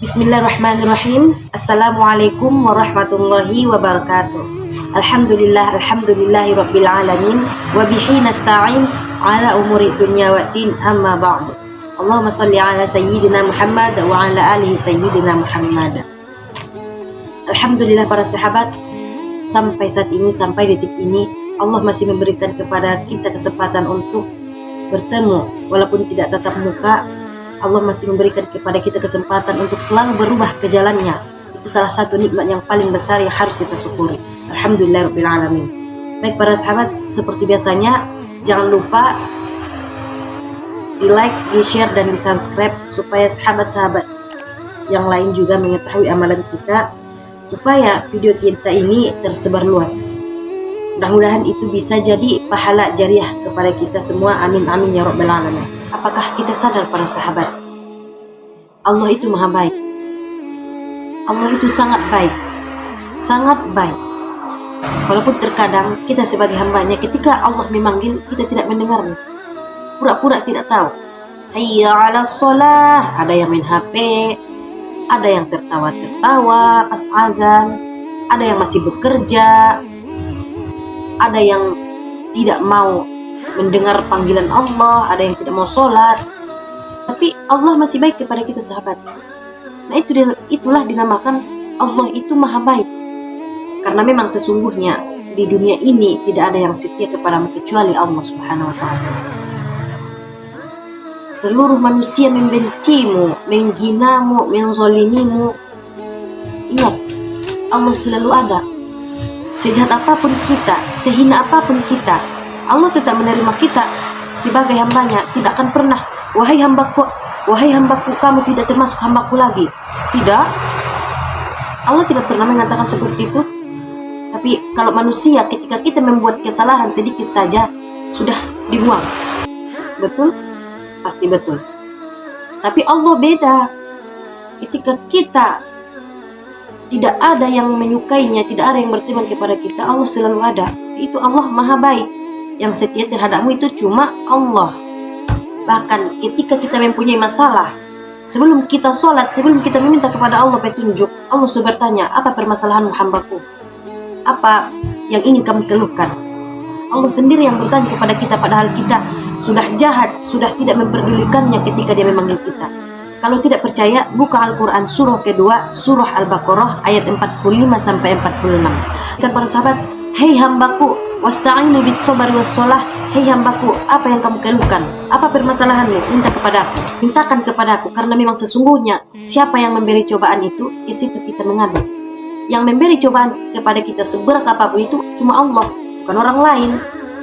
Bismillahirrahmanirrahim. Assalamualaikum warahmatullahi wabarakatuh. Alhamdulillahi rabbil alamin. Wabihi nasta'in ala umuri dunya wa din, amma ba'du. Allahumma salli ala sayyidina Muhammad wa ala alihi sayyidina Muhammad. Alhamdulillah para sahabat, sampai saat ini, sampai detik ini, Allah masih memberikan kepada kita kesempatan untuk bertemu walaupun tidak tatap muka. Allah masih memberikan kepada kita kesempatan untuk selalu berubah ke jalannya. Itu salah satu nikmat yang paling besar yang harus kita syukuri. Alhamdulillahirabbil alamin. Baik para sahabat, seperti biasanya jangan lupa di like, di share, dan di subscribe supaya sahabat-sahabat yang lain juga mengetahui amalan kita, supaya video kita ini tersebar luas. Mudah-mudahan itu bisa jadi pahala jariah kepada kita semua. Amin amin ya rabbal alamin. Apakah kita sadar para sahabat, Allah itu maha baik. Allah itu sangat baik, sangat baik. Walaupun terkadang kita sebagai hambanya, ketika Allah memanggil, kita tidak mendengarnya, pura-pura tidak tahu. Hayya ala sholah, ada yang main HP, ada yang tertawa-tertawa pas azan, ada yang masih bekerja, ada yang tidak mau mendengar panggilan Allah, ada yang tidak mau sholat. Tapi Allah masih baik kepada kita sahabat. Nah itulah dinamakan Allah itu maha baik. Karena memang sesungguhnya di dunia ini tidak ada yang setia kepadamu kecuali Allah subhanahu wa ta'ala. Seluruh manusia membencimu, menghinamu, menzolimimu. Ingat, Allah selalu ada. Sejahat apapun kita, sehina apapun kita, Allah tetap menerima kita sebagai hambanya. Tidak akan pernah, wahai hambaku, kamu tidak termasuk hambaku lagi. Tidak. Allah tidak pernah mengatakan seperti itu. Tapi kalau manusia, ketika kita membuat kesalahan sedikit saja, sudah dibuang. Betul? Pasti betul. Tapi Allah beda. Ketika kita tidak ada yang menyukainya, tidak ada yang berteman kepada kita, Allah selalu ada. Itu Allah maha baik. Yang setia terhadapmu itu cuma Allah. Bahkan ketika kita mempunyai masalah, sebelum kita sholat, sebelum kita meminta kepada Allah petunjuk, Allah sudah bertanya, apa permasalahanmu hambaku? Apa yang ingin kamu keluhkan? Allah sendiri yang bertanya kepada kita, padahal kita sudah jahat, sudah tidak memperdulikannya ketika dia memanggil kita. Kalau tidak percaya, buka Al-Quran surah kedua, surah Al-Baqarah ayat 45-46. Kan para sahabat, hei hambaku, wasta'inu bis sabri was shalah. Hei hambaku, apa yang kamu keluhkan? Apa permasalahanmu? Minta kepadaku, mintakan kepadaku, karena memang sesungguhnya siapa yang memberi cobaan itu, ke situ kita mengadu. Yang memberi cobaan kepada kita seberat apapun itu cuma Allah, bukan orang lain,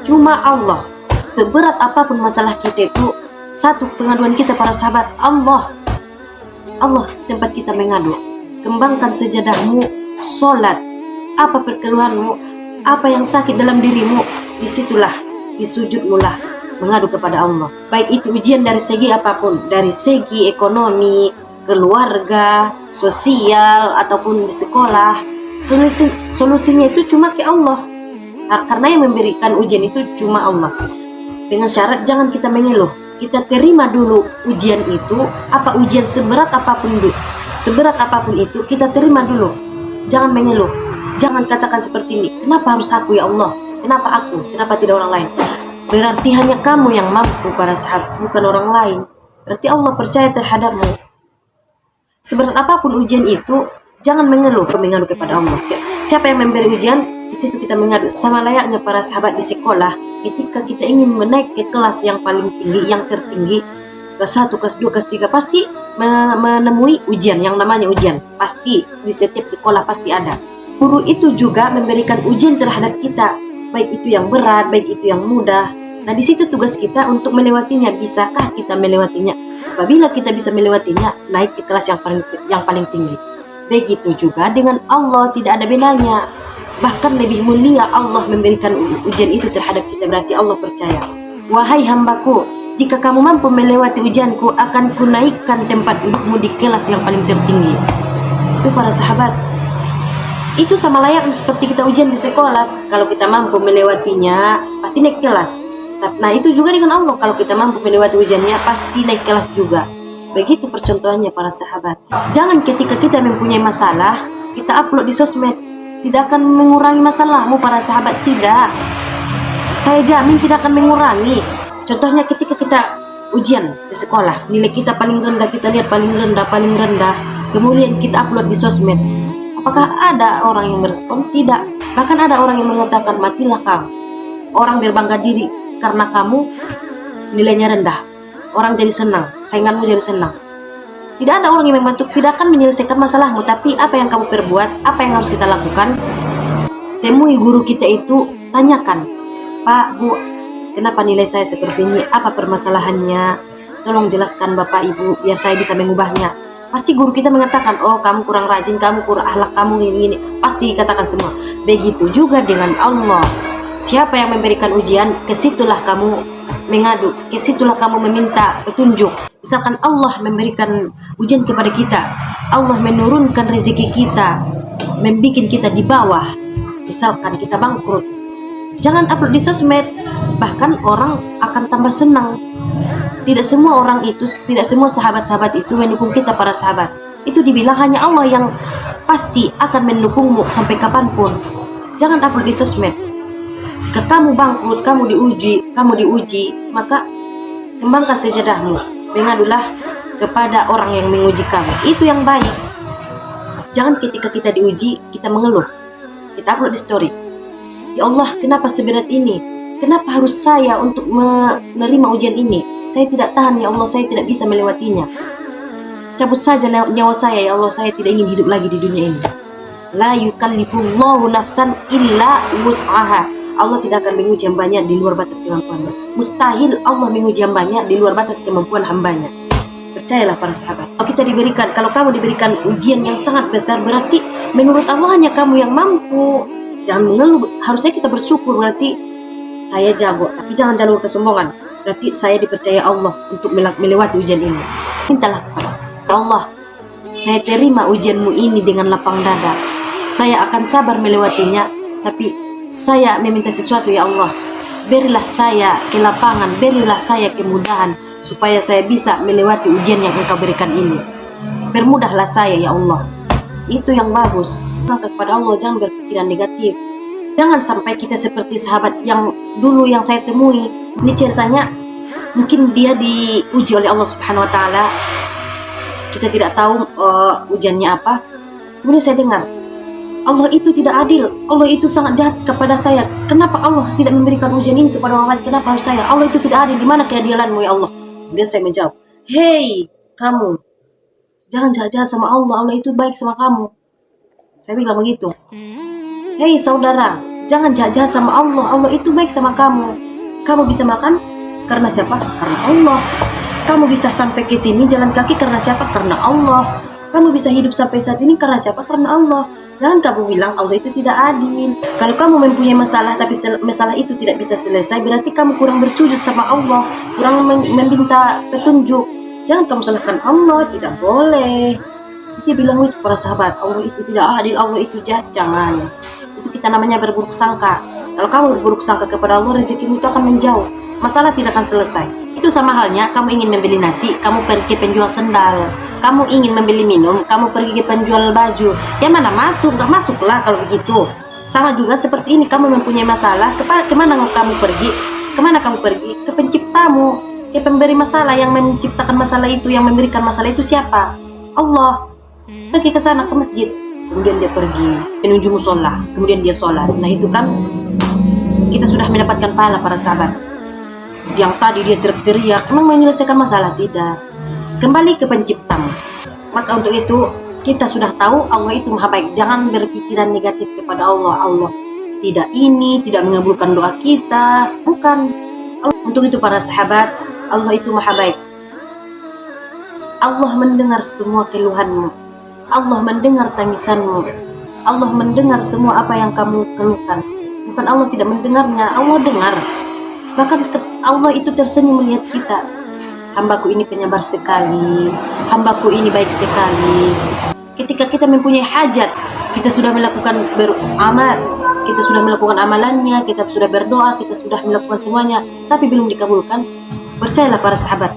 cuma Allah. Seberat apapun masalah kita itu, satu pengaduan kita para sahabat, Allah. Allah tempat kita mengadu. Kembangkan sejadahmu, sholat. Apa perkeluhanmu, apa yang sakit dalam dirimu, disitulah, disujudmulah, mengadu kepada Allah. Baik itu ujian dari segi apapun, dari segi ekonomi, keluarga, sosial, ataupun di sekolah, solusinya itu cuma ke Allah. Karena yang memberikan ujian itu cuma Allah. Dengan syarat jangan kita mengeluh. Kita terima dulu ujian itu, apa ujian seberat apapun itu, kita terima dulu. Jangan mengeluh. Jangan katakan seperti ini, kenapa harus aku ya Allah? Kenapa aku? Kenapa tidak orang lain? Berarti hanya kamu yang mampu para sahabat, bukan orang lain. Berarti Allah percaya terhadapmu. Seberat apapun ujian itu, jangan mengeluh kepada Allah. Siapa yang memberi ujian, di situ kita mengadu. Sama layaknya para sahabat di sekolah, ketika kita ingin menaik ke kelas yang paling tinggi, yang tertinggi, kelas 1, kelas 2, kelas 3, pasti menemui ujian, yang namanya ujian. Pasti di setiap sekolah pasti ada. Guru itu juga memberikan ujian terhadap kita, baik itu yang berat, baik itu yang mudah. Nah di situ tugas kita untuk melewatinya. Bisakah kita melewatinya? Apabila kita bisa melewatinya, naik ke kelas yang paling tinggi. Begitu juga dengan Allah, tidak ada bedanya. Bahkan lebih mulia Allah memberikan ujian itu terhadap kita, berarti Allah percaya. Wahai hambaku, jika kamu mampu melewati ujianku, akan kunaikkan tempat dudukmu di kelas yang paling tertinggi. Itu para sahabat. Itu sama layaknya seperti kita ujian di sekolah. Kalau kita mampu melewatinya, pasti naik kelas. Nah itu juga dengan Allah. Kalau kita mampu melewati ujiannya, pasti naik kelas juga. Begitu percontohannya para sahabat. Jangan ketika kita mempunyai masalah, kita upload di sosmed. Tidak akan mengurangi masalahmu para sahabat, tidak. Saya jamin tidak akan mengurangi. Contohnya ketika kita ujian di sekolah, nilai kita paling rendah, kita lihat paling rendah. Kemudian kita upload di sosmed. Apakah ada orang yang merespon? Tidak. Bahkan ada orang yang mengatakan, matilah kau. Orang berbangga diri karena kamu nilainya rendah. Orang jadi senang, sainganmu jadi senang. Tidak ada orang yang membantu, tidak akan menyelesaikan masalahmu. Tapi apa yang kamu perbuat, apa yang harus kita lakukan? Temui guru kita itu, tanyakan, Pak, Bu, kenapa nilai saya seperti ini? Apa permasalahannya? Tolong jelaskan Bapak Ibu, biar saya bisa mengubahnya. Pasti guru kita mengatakan, oh kamu kurang rajin, kamu kurang akhlak, kamu gini. Pasti katakan semua. Begitu juga dengan Allah. Siapa yang memberikan ujian, kesitulah kamu mengadu, kesitulah kamu meminta petunjuk. Misalkan Allah memberikan ujian kepada kita, Allah menurunkan rezeki kita, membuat kita di bawah. Misalkan kita bangkrut, jangan upload di sosmed, bahkan orang akan tambah senang. Tidak semua orang itu, tidak semua sahabat-sahabat itu mendukung kita para sahabat. Itu dibilang hanya Allah yang pasti akan mendukungmu sampai kapanpun. Jangan upload di sosmed. Jika kamu bangkrut, kamu diuji, maka kembangkan sejadahmu. Mengadulah kepada orang yang menguji kamu. Itu yang baik. Jangan ketika kita diuji, kita mengeluh. Kita upload di story. Ya Allah, kenapa seberat ini? Kenapa harus saya untuk menerima ujian ini? Saya tidak tahan, ya Allah, saya tidak bisa melewatinya. Cabut saja nyawa saya, ya Allah, saya tidak ingin hidup lagi di dunia ini. La yukallifullahu nafsan illa wus'aha. Allah tidak akan menguji hambanya di luar batas kemampuannya. Mustahil Allah menguji hambanya di luar batas kemampuan hambanya. Percayalah para sahabat. Kalau kamu diberikan ujian yang sangat besar, berarti menurut Allah hanya kamu yang mampu. Jangan mengeluh. Harusnya kita bersyukur, berarti saya jago. Tapi jangan jalur kesombongan. Berarti saya dipercaya Allah untuk melewati ujian ini. Mintalah kepada ya Allah, saya terima ujianmu ini dengan lapang dada. Saya akan sabar melewatinya. Tapi saya meminta sesuatu, ya Allah, berilah saya kelapangan, berilah saya kemudahan, supaya saya bisa melewati ujian yang Engkau berikan ini. Permudahlah saya, ya Allah. Itu yang bagus. Kepada Allah, jangan berpikiran negatif. Jangan sampai kita seperti sahabat yang dulu yang saya temui. Ini ceritanya, mungkin dia diuji oleh Allah Subhanahu Wa Taala. Kita tidak tahu ujiannya apa. Kemudian saya dengar, Allah itu tidak adil, Allah itu sangat jahat kepada saya. Kenapa Allah tidak memberikan ujian ini kepada orang lain? Kenapa harus saya? Allah itu tidak adil, di mana keadilanmu, ya Allah? Kemudian saya menjawab, hei kamu, jangan jahat-jahat sama Allah, Allah itu baik sama kamu. Saya bilang begitu. Hei saudara, jangan jahat-jahat sama Allah, Allah itu baik sama kamu. Kamu bisa makan karena siapa? Karena Allah. Kamu bisa sampai ke sini jalan kaki karena siapa? Karena Allah. Kamu bisa hidup sampai saat ini karena siapa? Karena Allah. Jangan kamu bilang Allah itu tidak adil. Kalau kamu mempunyai masalah tapi masalah itu tidak bisa selesai, berarti kamu kurang bersujud sama Allah, kurang meminta petunjuk. Jangan kamu salahkan Allah, tidak boleh. Dia bilang itu para sahabat, Allah itu tidak adil, Allah itu jahat. Jangan. Itu kita namanya berburuk sangka. Kalau kamu berburuk sangka kepada Allah, rezekimu itu akan menjauh. Masalah tidak akan selesai. Itu sama halnya kamu ingin membeli nasi, kamu pergi ke penjual sendal. Kamu ingin membeli minum, kamu pergi ke penjual baju. Yang mana masuk? Gak masuklah kalau begitu. Sama juga seperti ini, kamu mempunyai masalah, kemana kamu pergi? Kemana kamu pergi? Ke penciptamu, ke pemberi masalah. Yang menciptakan masalah itu, yang memberikan masalah itu siapa? Allah. Pergi ke sana, ke masjid. Kemudian dia pergi menuju musola, kemudian dia sholat. Nah itu kan kita sudah mendapatkan pahala para sahabat. Yang tadi dia teriak-teriak, emang menyelesaikan masalah? Tidak. Kembali ke penciptamu. Maka untuk itu kita sudah tahu Allah itu maha baik. Jangan berpikiran negatif kepada Allah. Allah tidak mengabulkan doa kita. Bukan. Untuk itu para sahabat, Allah itu maha baik. Allah mendengar semua keluhanmu. Allah mendengar tangisanmu. Allah mendengar semua apa yang kamu keluhkan. Bukan Allah tidak mendengarnya, Allah dengar. Bahkan Allah itu tersenyum melihat kita. Hambaku ini penyabar sekali, hambaku ini baik sekali. Ketika kita mempunyai hajat, kita sudah melakukan beramal, kita sudah melakukan amalannya, kita sudah berdoa, kita sudah melakukan semuanya, tapi belum dikabulkan. Percayalah para sahabat,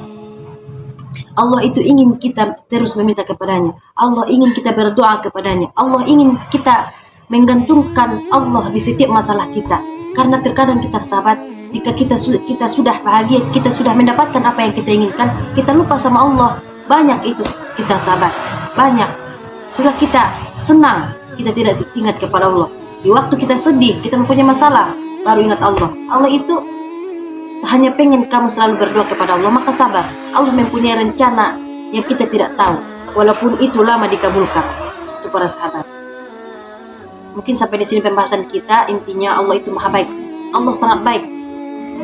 Allah itu ingin kita terus meminta kepadanya. Allah ingin kita berdoa kepadanya. Allah ingin kita menggantungkan Allah di setiap masalah kita. Karena terkadang kita sahabat, jika kita sudah bahagia, kita sudah mendapatkan apa yang kita inginkan, kita lupa sama Allah. Banyak itu kita sahabat, banyak. Setelah kita senang, kita tidak ingat kepada Allah. Di waktu kita sedih, kita mempunyai masalah, baru ingat Allah. Allah itu hanya pengen kamu selalu berdoa kepada Allah, maka sabar. Allah mempunyai rencana yang kita tidak tahu, walaupun itu lama dikabulkan. Itu para sahabat. Mungkin sampai di sini pembahasan kita. Intinya Allah itu maha baik. Allah sangat baik.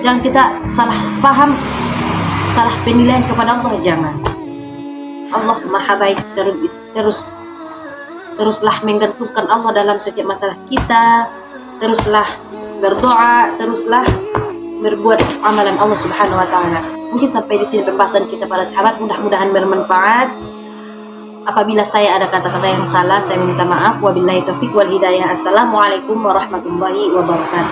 Jangan kita salah paham, salah penilaian kepada Allah, jangan. Allah maha baik. Teruslah menggantungkan Allah dalam setiap masalah kita. Teruslah berdoa, teruslah berbuat amalan Allah Subhanahu wa taala. Mungkin sampai di sini pembahasan kita para sahabat, mudah-mudahan bermanfaat. Apabila saya ada kata-kata yang salah, saya minta maaf. Wabillahi taufik wal hidayah. Assalamualaikum warahmatullahi wabarakatuh.